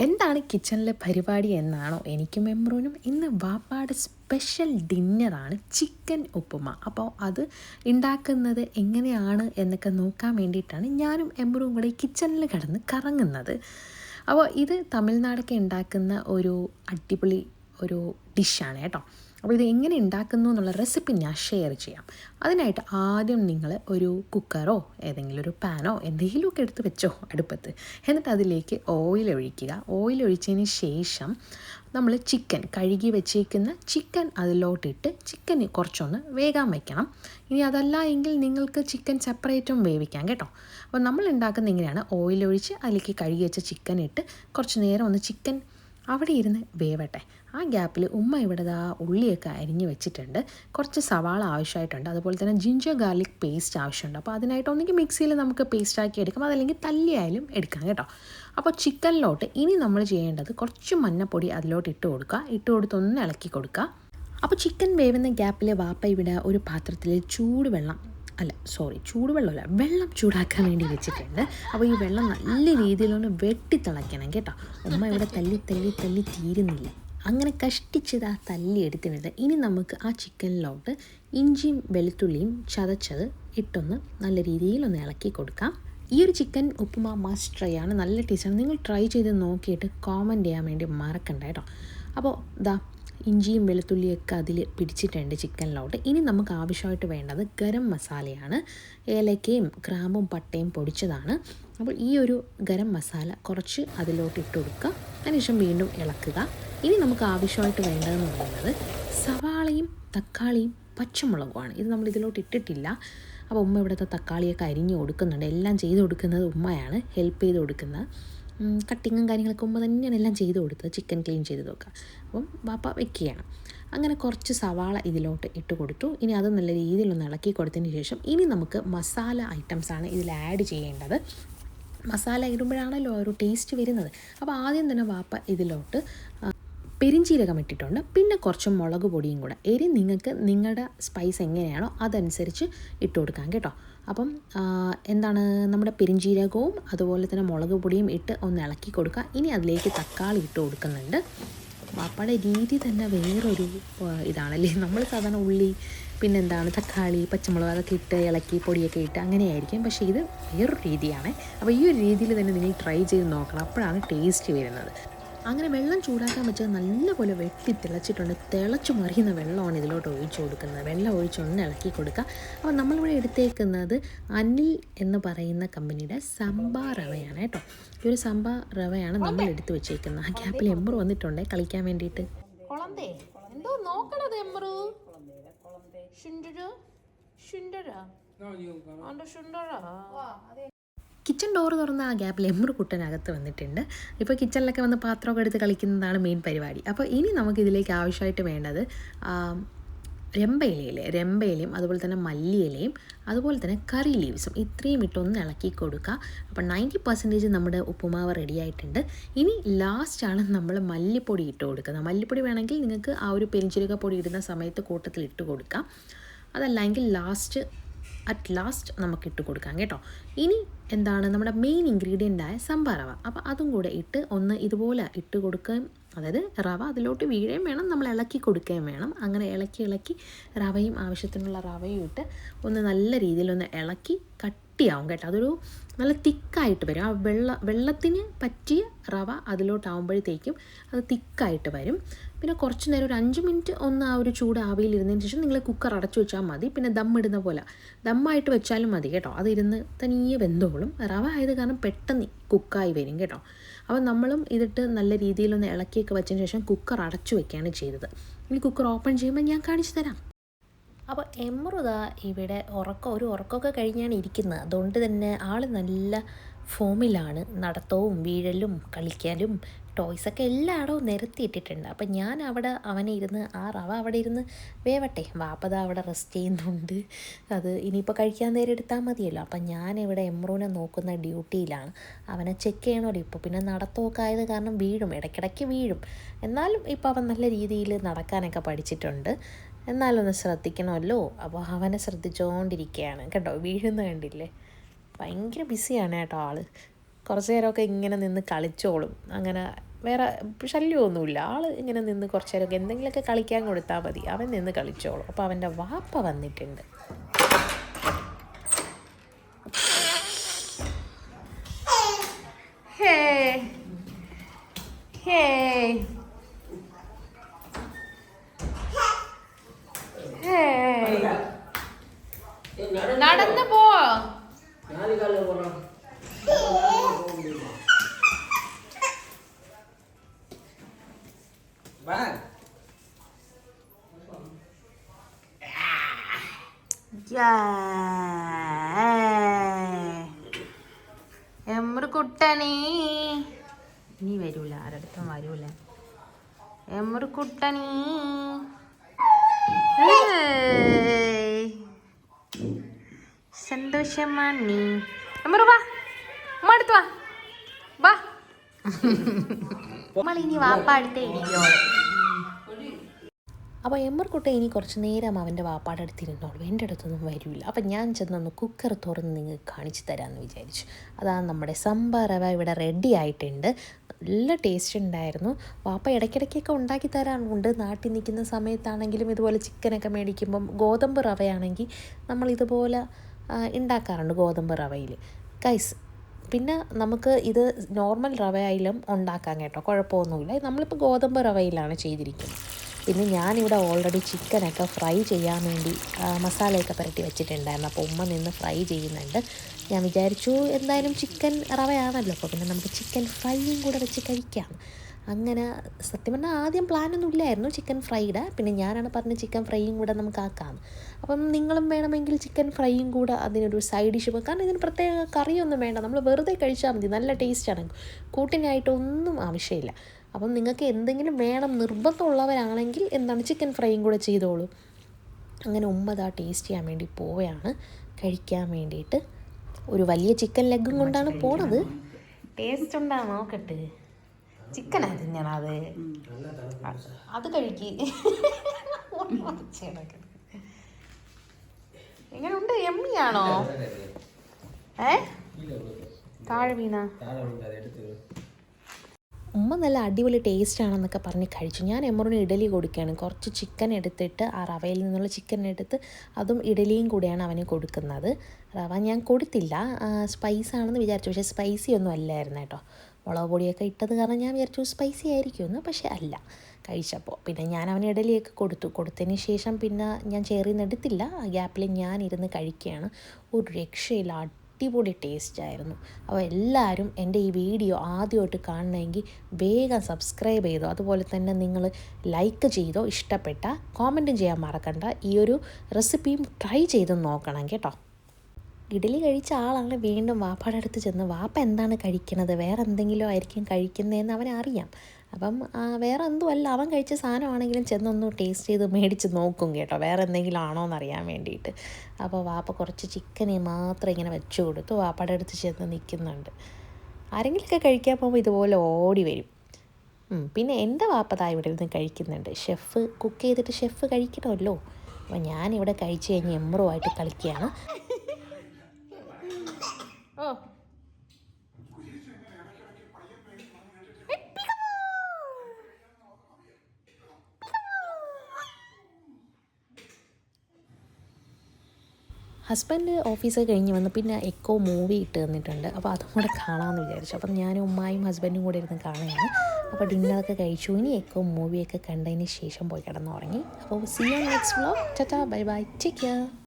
എന്താണ് കിച്ചണിലെ പരിപാടി എന്നാണോ എനിക്കും എമ്രൂനും ഇന്ന് വാപ്പാട് സ്പെഷ്യൽ ഡിന്നറാണ് ചിക്കൻ ഉപ്പുമ. അപ്പോൾ അത് ഉണ്ടാക്കുന്നത് എങ്ങനെയാണ് എന്നൊക്കെ നോക്കാൻ വേണ്ടിയിട്ടാണ് ഞാനും എമ്രൂനും കൂടെ കിച്ചണിൽ കിടന്ന് കറങ്ങുന്നത്. അപ്പോൾ ഇത് തമിഴ്നാടൊക്കെ ഉണ്ടാക്കുന്ന ഒരു അടിപൊളി ഒരു ഡിഷാണ് കേട്ടോ. അപ്പോൾ ഇത് എങ്ങനെ ഉണ്ടാക്കുന്നു എന്നുള്ള റെസിപ്പി ഞാൻ ഷെയർ ചെയ്യാം. അതിനായിട്ട് ആദ്യം നിങ്ങൾ ഒരു കുക്കറോ ഏതെങ്കിലും ഒരു പാനോ എന്തെങ്കിലുമൊക്കെ എടുത്ത് വെച്ചോ അടുപ്പത്ത്. എന്നിട്ട് അതിലേക്ക് ഓയിൽ ഒഴിക്കുക. ഓയിൽ ഒഴിച്ചതിന് ശേഷം നമ്മൾ ചിക്കൻ കഴുകി വെച്ചേക്കുന്ന ചിക്കൻ അതിലോട്ടിട്ട് ചിക്കൻ കുറച്ചൊന്ന് വേകാൻ വയ്ക്കണം. ഇനി അതല്ല എങ്കിൽ നിങ്ങൾക്ക് ചിക്കൻ സെപ്പറേറ്റും വേവിക്കാം കേട്ടോ. അപ്പോൾ നമ്മൾ ഉണ്ടാക്കുന്ന ഇങ്ങനെയാണ്: ഓയിൽ ഒഴിച്ച് അതിലേക്ക് കഴുകി വെച്ച ചിക്കൻ ഇട്ട് കുറച്ച് നേരം ഒന്ന് ചിക്കൻ അവിടെ ഇരുന്ന് വേവട്ടെ. ആ ഗ്യാപ്പിൽ ഉമ്മ ഇവിടെ ഉള്ളിയൊക്കെ അരിഞ്ഞ് വെച്ചിട്ടുണ്ട്. കുറച്ച് സവാള ആവശ്യമായിട്ടുണ്ട്, അതുപോലെ തന്നെ ജിഞ്ചർ ഗാർലിക് പേസ്റ്റ് ആവശ്യമുണ്ട്. അപ്പോൾ അതിനായിട്ട് ഒന്നെങ്കിൽ മിക്സിയിൽ നമുക്ക് പേസ്റ്റാക്കി എടുക്കാം, അതല്ലെങ്കിൽ തല്ലിയായാലും എടുക്കാം കേട്ടോ. അപ്പോൾ ചിക്കനിലോട്ട് ഇനി നമ്മൾ ചെയ്യേണ്ടത് കുറച്ച് മഞ്ഞൾപ്പൊടി അതിലോട്ട് ഇട്ട് കൊടുക്കുക. ഇട്ട് കൊടുത്തൊന്ന് ഇളക്കി കൊടുക്കുക. അപ്പോൾ ചിക്കൻ വേവുന്ന ഗ്യാപ്പിൽ വാപ്പ ഇവിടെ ഒരു പാത്രത്തിൽ വെള്ളം ചൂടാക്കാൻ വേണ്ടി വെച്ചിട്ടുണ്ട്. അപ്പോൾ ഈ വെള്ളം നല്ല രീതിയിലൊന്ന് വെട്ടിത്തിളയ്ക്കണം കേട്ടോ. ഉമ്മ ഇവിടെ തല്ലി തീരുന്നില്ല, അങ്ങനെ കഷ്ടിച്ചത് തല്ലി എടുത്തിട്ടുണ്ട്. ഇനി നമുക്ക് ആ ചിക്കനിലോട്ട് ഇഞ്ചിയും വെളുത്തുള്ളിയും ചതച്ചത് ഇട്ടൊന്ന് നല്ല രീതിയിലൊന്ന് ഇളക്കി കൊടുക്കാം. ഈ ഒരു ചിക്കൻ ഉപ്പുമ മസ്റ്റ് ട്രൈ ആണ്, നല്ല ടേസ്റ്റാണ്. നിങ്ങൾ ട്രൈ ചെയ്ത് നോക്കിയിട്ട് കോമൻറ്റ് ചെയ്യാൻ വേണ്ടി മറക്കണ്ട കേട്ടോ. അപ്പോൾ ഇഞ്ചിയും വെളുത്തുള്ളിയൊക്കെ അതിൽ പിടിച്ചിട്ടുണ്ട് ചിക്കനിലോട്ട്. ഇനി നമുക്ക് ആവശ്യമായിട്ട് വേണ്ടത് ഗരം മസാലയാണ്. ഏലക്കയും ഗ്രാമ്പും പട്ടയും പൊടിച്ചതാണ്. അപ്പോൾ ഈ ഒരു ഗരം മസാല കുറച്ച് അതിലോട്ട് ഇട്ട് കൊടുക്കുക. അതിനുശേഷം വീണ്ടും ഇളക്കുക. ഇനി നമുക്ക് ആവശ്യമായിട്ട് വേണ്ടതെന്ന് പറയുന്നത് സവാളയും തക്കാളിയും പച്ചമുളകുമാണ്. ഇത് നമ്മൾ ഇതിലോട്ട് ഇട്ടിട്ടില്ല. അപ്പോൾ ഉമ്മ ഇവിടുത്തെ തക്കാളിയൊക്കെ അരിഞ്ഞ് കൊടുക്കുന്നുണ്ട്. എല്ലാം ചെയ്ത് കൊടുക്കുന്നത് ഉമ്മയാണ്, ഹെൽപ്പ് ചെയ്ത് കൊടുക്കുന്നത്. കട്ടിങ്ങും കാര്യങ്ങളൊക്കെ ഉമ്മ തന്നെയാണ് എല്ലാം ചെയ്ത് കൊടുത്തത്. ചിക്കൻ ക്ലീൻ ചെയ്ത് നോക്കുക. അപ്പം വാപ്പ വെക്കുകയാണ്. അങ്ങനെ കുറച്ച് സവാള ഇതിലോട്ട് ഇട്ട് കൊടുത്തു. ഇനി അത് നല്ല രീതിയിലൊന്ന് ഇളക്കി കൊടുത്തതിന് ശേഷം ഇനി നമുക്ക് മസാല ഐറ്റംസാണ് ഇതിൽ ആഡ് ചെയ്യേണ്ടത്. മസാല ഇടുമ്പോഴാണല്ലോ ഒരു ടേസ്റ്റ് വരുന്നത്. അപ്പോൾ ആദ്യം തന്നെ വാപ്പ ഇതിലോട്ട് പെരിഞ്ചീരകം ഇട്ടിട്ടുണ്ട്. പിന്നെ കുറച്ച് മുളക് പൊടിയും കൂടെ. എരി നിങ്ങൾക്ക് നിങ്ങളുടെ സ്പൈസ് എങ്ങനെയാണോ അതനുസരിച്ച് ഇട്ട് കൊടുക്കാം കേട്ടോ. അപ്പം നമ്മുടെ പെരിഞ്ചീരകവും അതുപോലെ തന്നെ മുളക് പൊടിയും ഇട്ട് ഒന്ന് ഇളക്കി കൊടുക്കുക. ഇനി അതിലേക്ക് തക്കാളി ഇട്ട് കൊടുക്കുന്നുണ്ട്. വാപ്പയുടെ രീതി തന്നെ വേറൊരു ഇതാണല്ലേ. നമ്മൾ സാധാരണ ഉള്ളി തക്കാളി പച്ചമുളക് അതൊക്കെ ഇട്ട് ഇളക്കി പൊടിയൊക്കെ ഇട്ട് അങ്ങനെയായിരിക്കും. പക്ഷേ ഇത് വേറൊരു രീതിയാണ്. അപ്പോൾ ഈ ഒരു രീതിയിൽ തന്നെ നിങ്ങൾ ട്രൈ ചെയ്ത് നോക്കണം, അപ്പോഴാണ് ടേസ്റ്റ് വരുന്നത്. അങ്ങനെ വെള്ളം ചൂടാക്കാൻ വെച്ചത് നല്ലപോലെ വെട്ടി തിളച്ചിട്ടുണ്ട്. തിളച്ചു മറിയുന്ന വെള്ളമാണ് ഇതിലോട്ട് ഒഴിച്ചു കൊടുക്കുന്നത്. വെള്ളം ഒഴിച്ചൊന്ന് ഇളക്കി കൊടുക്കുക. അപ്പോൾ നമ്മളിവിടെ എടുത്തേക്കുന്നത് അനിൽ എന്ന് പറയുന്ന കമ്പനിയുടെ സംബാ റവയാണ് കേട്ടോ. ഈ ഒരു സംബാ റവയാണ് നമ്മൾ എടുത്ത് വെച്ചേക്കുന്നത്. ആ ഗ്യാപ്പിൽ എമ്പ്രു വന്നിട്ടുണ്ട് കളിക്കാൻ വേണ്ടിയിട്ട്. എന്തോ നോക്കണത് എമ്പ്രു കിച്ചൺ ഡോറ് തുറന്ന ആ ഗ്യാപ്പിൽ എമ്രു കുട്ടനകത്ത് വന്നിട്ടുണ്ട്. ഇപ്പോൾ കിച്ചണിലൊക്കെ വന്ന് പാത്രമൊക്കെ എടുത്ത് കളിക്കുന്നതാണ് മെയിൻ പരിപാടി. അപ്പോൾ ഇനി നമുക്കിതിലേക്ക് ആവശ്യമായിട്ട് വേണ്ടത് രമ്പയിലയും അതുപോലെ തന്നെ മല്ലിയിലയും അതുപോലെ തന്നെ കറി ലീവ്സും ഇത്രയും ഇട്ടൊന്ന് ഇളക്കി കൊടുക്കുക. അപ്പോൾ 90% നമ്മുടെ ഉപ്പുമാവ് റെഡി ആയിട്ടുണ്ട്. ഇനി ലാസ്റ്റാണ് നമ്മൾ മല്ലിപ്പൊടി ഇട്ട് കൊടുക്കുന്നത്. മല്ലിപ്പൊടി വേണമെങ്കിൽ നിങ്ങൾക്ക് ആ ഒരു പെരിഞ്ചീരക പൊടി ഇടുന്ന സമയത്ത് കൂട്ടത്തിൽ ഇട്ട് കൊടുക്കാം. അതല്ലെങ്കിൽ അറ്റ് ലാസ്റ്റ് നമുക്ക് ഇട്ട് കൊടുക്കാം കേട്ടോ. ഇനി നമ്മുടെ മെയിൻ ഇൻഗ്രീഡിയൻ്റായ സംബാർ റവ. അപ്പോൾ അതും കൂടെ ഇട്ട് ഒന്ന് ഇതുപോലെ ഇട്ട് കൊടുക്കുകയും, അതായത് റവ അതിലോട്ട് വീഴുകയും വേണം, നമ്മൾ ഇളക്കി കൊടുക്കുകയും വേണം. അങ്ങനെ ഇളക്കി റവയും ആവശ്യത്തിനുള്ള റവയും ഇട്ട് ഒന്ന് നല്ല രീതിയിലൊന്ന് ഇളക്കി കട്ടിയാവും കേട്ടോ. അതൊരു നല്ല തിക്കായിട്ട് വരും. ആ വെള്ളത്തിന് പറ്റിയ റവ അതിലോട്ടാവുമ്പോഴത്തേക്കും അത് തിക്കായിട്ട് വരും. പിന്നെ കുറച്ച് നേരം ഒരു 5 മിനിറ്റ് ഒന്ന് ആ ഒരു ചൂട് ആവിയിലിരുന്നതിന് ശേഷം നിങ്ങൾ കുക്കർ അടച്ചു വെച്ചാൽ മതി. പിന്നെ ദമ്മിടുന്ന പോലെ ദമ്മായിട്ട് വെച്ചാലും മതി കേട്ടോ. അതിരുന്ന് തനിയെ വെന്തോളും. റവ ആയത് കാരണം പെട്ടെന്ന് കുക്കായി വരും കേട്ടോ. അപ്പോൾ നമ്മളും ഇതിട്ട് നല്ല രീതിയിലൊന്ന് ഇളക്കിയൊക്കെ വെച്ചതിന് ശേഷം കുക്കർ അടച്ചു വെക്കുകയാണ് ചെയ്തത്. ഇനി കുക്കർ ഓപ്പൺ ചെയ്യുമ്പോൾ ഞാൻ കാണിച്ചു തരാം. അപ്പോൾ എമ്രുത ഇവിടെ ഉറക്കമൊക്കെ കഴിഞ്ഞാണ് ഇരിക്കുന്നത്. അതുകൊണ്ട് തന്നെ ആൾ നല്ല ഫോമിലാണ്. നടത്തവും വീഴലും കളിക്കാനും ടോയ്സൊക്കെ എല്ലായിടവും നിരത്തിയിട്ടിട്ടുണ്ട്. അപ്പം ഞാൻ അവിടെ അവനെ ഇരുന്ന് ആ റവ അവിടെ ഇരുന്ന് വേവട്ടെ. വാപ്പത അവിടെ റെസ്റ്റ് ചെയ്യുന്നുണ്ട്. അത് ഇനിയിപ്പോൾ കഴിക്കാൻ നേരം എടുത്താൽ മതിയല്ലോ. അപ്പം ഞാനിവിടെ എമ്രുവിനെ നോക്കുന്ന ഡ്യൂട്ടിയിലാണ്. അവനെ ചെക്ക് ചെയ്യണമല്ലോ. ഇപ്പോൾ പിന്നെ നടത്തമൊക്കെ ആയത് കാരണം ഇടയ്ക്കിടയ്ക്ക് വീഴും. എന്നാലും ഇപ്പോൾ അവൻ നല്ല രീതിയിൽ നടക്കാനൊക്കെ പഠിച്ചിട്ടുണ്ട്. എന്നാലൊന്ന് ശ്രദ്ധിക്കണമല്ലോ. അപ്പോൾ അവനെ ശ്രദ്ധിച്ചുകൊണ്ടിരിക്കുകയാണ് കേട്ടോ. വീഴുന്ന കണ്ടില്ലേ. ഭയങ്കര ബിസിയാണ് കേട്ടോ ആൾ. കുറച്ച് നേരമൊക്കെ ഇങ്ങനെ നിന്ന് കളിച്ചോളും. അങ്ങനെ വേറെ ശല്യമൊന്നുമില്ല. ആൾ ഇങ്ങനെ നിന്ന് കുറച്ച് നേരമൊക്കെ എന്തെങ്കിലുമൊക്കെ കളിക്കാൻ കൊടുത്താൽ മതി, അവൻ നിന്ന് കളിച്ചോളും. അപ്പോൾ അവൻ്റെ വാപ്പ വന്നിട്ടുണ്ട്. ഹേ ഹേ ഹേ നടന്നു പോ. എമ്മുറുക്കുട്ടനീ ഇനി വരൂല, ആരടുത്തും വരൂല. എമ്മുറുക്കുട്ടനീ സന്തോഷമാണി. എമ്മറു വാ, അമ്മ അടുത്ത് വാ, വാ. നമ്മളിനി വാപ്പ അടുത്തേ ഇരിക്കോ. അപ്പോൾ എമ്മർക്കുട്ട ഇനി കുറച്ച് നേരം അവൻ്റെ വാപ്പാടെ അടുത്തിരുന്നോളൂ, എൻ്റെ അടുത്തൊന്നും വരില്ല. അപ്പം ഞാൻ ചെന്നൊന്ന് കുക്കർ തുറന്ന് നിങ്ങൾക്ക് കാണിച്ചു തരാമെന്ന് വിചാരിച്ചു. അതാണ് നമ്മുടെ സംഭാർ റവ ഇവിടെ റെഡി ആയിട്ടുണ്ട്. നല്ല ടേസ്റ്റ് ഉണ്ടായിരുന്നു. വാപ്പ ഇടയ്ക്കിടയ്ക്കൊക്കെ ഉണ്ടാക്കി തരാറുണ്ട്. നാട്ടിൽ നിൽക്കുന്ന സമയത്താണെങ്കിലും ഇതുപോലെ ചിക്കനൊക്കെ മേടിക്കുമ്പം ഗോതമ്പ് റവയാണെങ്കിൽ നമ്മളിതുപോലെ ഉണ്ടാക്കാറുണ്ട് ഗോതമ്പ് റവയിൽ ഗൈസ്. പിന്നെ നമുക്ക് ഇത് നോർമൽ റവയിലും ഉണ്ടാക്കാം കേട്ടോ, കുഴപ്പമൊന്നുമില്ല. നമ്മളിപ്പോൾ ഗോതമ്പ് റവയിലാണ് ചെയ്തിരിക്കുന്നത്. പിന്നെ ഞാനിവിടെ ഓൾറെഡി ചിക്കനൊക്കെ ഫ്രൈ ചെയ്യാൻ വേണ്ടി മസാലയൊക്കെ പുരട്ടി വെച്ചിട്ടുണ്ടായിരുന്നു. അപ്പോൾ ഉമ്മ നിന്ന് ഫ്രൈ ചെയ്യുന്നുണ്ട്. ഞാൻ വിചാരിച്ചു എന്തായാലും ചിക്കൻ റവയാണല്ലോ, അപ്പോൾ പിന്നെ നമുക്ക് ചിക്കൻ ഫ്രൈയും കൂടെ വെച്ച് കഴിക്കാം. അങ്ങനെ സത്യം പറഞ്ഞാൽ ആദ്യം പ്ലാനൊന്നും ഇല്ലായിരുന്നു ചിക്കൻ ഫ്രൈയുടെ. പിന്നെ ഞാനാണ് പറഞ്ഞത് ചിക്കൻ ഫ്രൈയും കൂടെ നമുക്ക് ആക്കാം. അപ്പം നിങ്ങളും വേണമെങ്കിൽ ചിക്കൻ ഫ്രൈയും കൂടെ അതിനൊരു സൈഡ് ഡിഷ് വെക്കാം. കാരണം ഇതിന് പ്രത്യേക കറിയൊന്നും വേണ്ട, നമ്മൾ വെറുതെ കഴിച്ചാൽ മതി. നല്ല ടേസ്റ്റാണ്, കൂട്ടിനായിട്ടൊന്നും ആവശ്യമില്ല. അപ്പം നിങ്ങൾക്ക് എന്തെങ്കിലും വേണം നിർബന്ധമുള്ളവരാണെങ്കിൽ എന്താണ് ചിക്കൻ ഫ്രൈയും കൂടെ ചെയ്തോളൂ. അങ്ങനെ ഉമ്മ ടേസ്റ്റ് ചെയ്യാൻ വേണ്ടി പോവുകയാണ്, കഴിക്കാൻ വേണ്ടിയിട്ട്. ഒരു വലിയ ചിക്കൻ ലെഗും കൊണ്ടാണ് പോണത്. ടേസ്റ്റ് ഉണ്ടാ നോക്കട്ടെ. ചിക്കനാ തിന്നണത്, അത് കഴിക്ക്. എങ്ങനെയുണ്ട്, എമ്മിയാണോ? താഴെ വീണ ഉമ്മ നല്ല അടിപൊളി ടേസ്റ്റ് ആണെന്നൊക്കെ പറഞ്ഞ് കഴിച്ചു. ഞാൻ എമ്മറിന് ഇഡലി കൊടുക്കുകയാണ്. കുറച്ച് ചിക്കൻ എടുത്തിട്ട് ആ റവയിൽ നിന്നുള്ള ചിക്കൻ എടുത്ത് അതും ഇഡലിയും കൂടെയാണ് അവന് കൊടുക്കുന്നത്. റവ ഞാൻ കൊടുത്തില്ല, സ്പൈസ് ആണെന്ന് വിചാരിച്ചു. പക്ഷേ സ്പൈസി ഒന്നും അല്ലായിരുന്നു കേട്ടോ. മുളക് പൊടിയൊക്കെ ഇട്ടത് കാരണം ഞാൻ വിചാരിച്ചു സ്പൈസി ആയിരിക്കുമെന്ന്, പക്ഷേ അല്ല. കഴിച്ചപ്പോൾ പിന്നെ ഞാൻ അവന് ഇഡലിയൊക്കെ കൊടുത്തതിന് ശേഷം പിന്നെ ഞാൻ ചേറിൽ നിന്ന് എടുത്തില്ല. ആ ഗ്യാപ്പിൽ ഞാൻ ഇരുന്ന് കഴിക്കുകയാണ്. ഒരു രക്ഷയില്ല, അടിപൊളി ടേസ്റ്റായിരുന്നു. അപ്പോൾ എല്ലാവരും എൻ്റെ ഈ വീഡിയോ ആദ്യമായിട്ട് കാണണമെങ്കിൽ വേഗം സബ്സ്ക്രൈബ് ചെയ്തോ, അതുപോലെ തന്നെ നിങ്ങൾ ലൈക്ക് ചെയ്തോ, ഇഷ്ടപ്പെട്ട കോമൻറ്റും ചെയ്യാൻ മറക്കണ്ട. ഈ ഒരു റെസിപ്പിയും ട്രൈ ചെയ്ത് നോക്കണം കേട്ടോ. ഇഡലി കഴിച്ച ആളാണ് വീണ്ടും വാപ്പയുടെ അടുത്ത് ചെന്ന് വാപ്പ എന്താണ് കഴിക്കുന്നത്, വേറെ എന്തെങ്കിലും ആയിരിക്കും കഴിക്കുന്നതെന്ന് അവനറിയാം. അപ്പം വേറെ എന്തുമല്ല, അവൻ കഴിച്ച സാധനമാണെങ്കിലും ചെന്നൊന്ന് ടേസ്റ്റ് ചെയ്ത് മേടിച്ച് നോക്കും കേട്ടോ, വേറെ എന്തെങ്കിലും ആണോ എന്നറിയാൻ വേണ്ടിയിട്ട്. അപ്പോൾ വാപ്പ കുറച്ച് ചിക്കനെ മാത്രം ഇങ്ങനെ വെച്ച് കൊടുത്തു. വാപ്പയുടെ അടുത്ത് ചെന്ന് നിൽക്കുന്നുണ്ട്. ആരെങ്കിലുമൊക്കെ കഴിക്കാൻ പോകുമ്പോൾ ഇതുപോലെ ഓടി വരും. പിന്നെ എൻ്റെ വാപ്പ ഇവിടെ ഇരുന്ന് കഴിക്കുന്നുണ്ട്. ഷെഫ് കുക്ക് ചെയ്തിട്ട് ഷെഫ് കഴിക്കണമല്ലോ. അപ്പോൾ ഞാനിവിടെ കഴിച്ച് കഴിഞ്ഞ് എമ്പ്രുമായിട്ട് കളിക്കുകയാണ്. ഓ ഹസ്ബൻഡ് ഓഫീസ് കഴിഞ്ഞ് വന്ന് പിന്നെ എക്കോ മൂവി ഇട്ട് തന്നിട്ടുണ്ട്. അപ്പോൾ അതും കൂടെ കാണാമെന്ന് വിചാരിച്ചു. അപ്പം ഞാനും ഉമ്മായും ഹസ്ബൻഡും കൂടെ ഇരുന്ന് കാണുകയാണ്. അപ്പോൾ ഡിന്നറൊക്കെ കഴിച്ചു. ഇനി എക്കോ മൂവിയൊക്കെ കണ്ടതിന് ശേഷം പോയി കിടന്നുറങ്ങി. അപ്പോൾ see you next vlog. Tata bye bye, take care.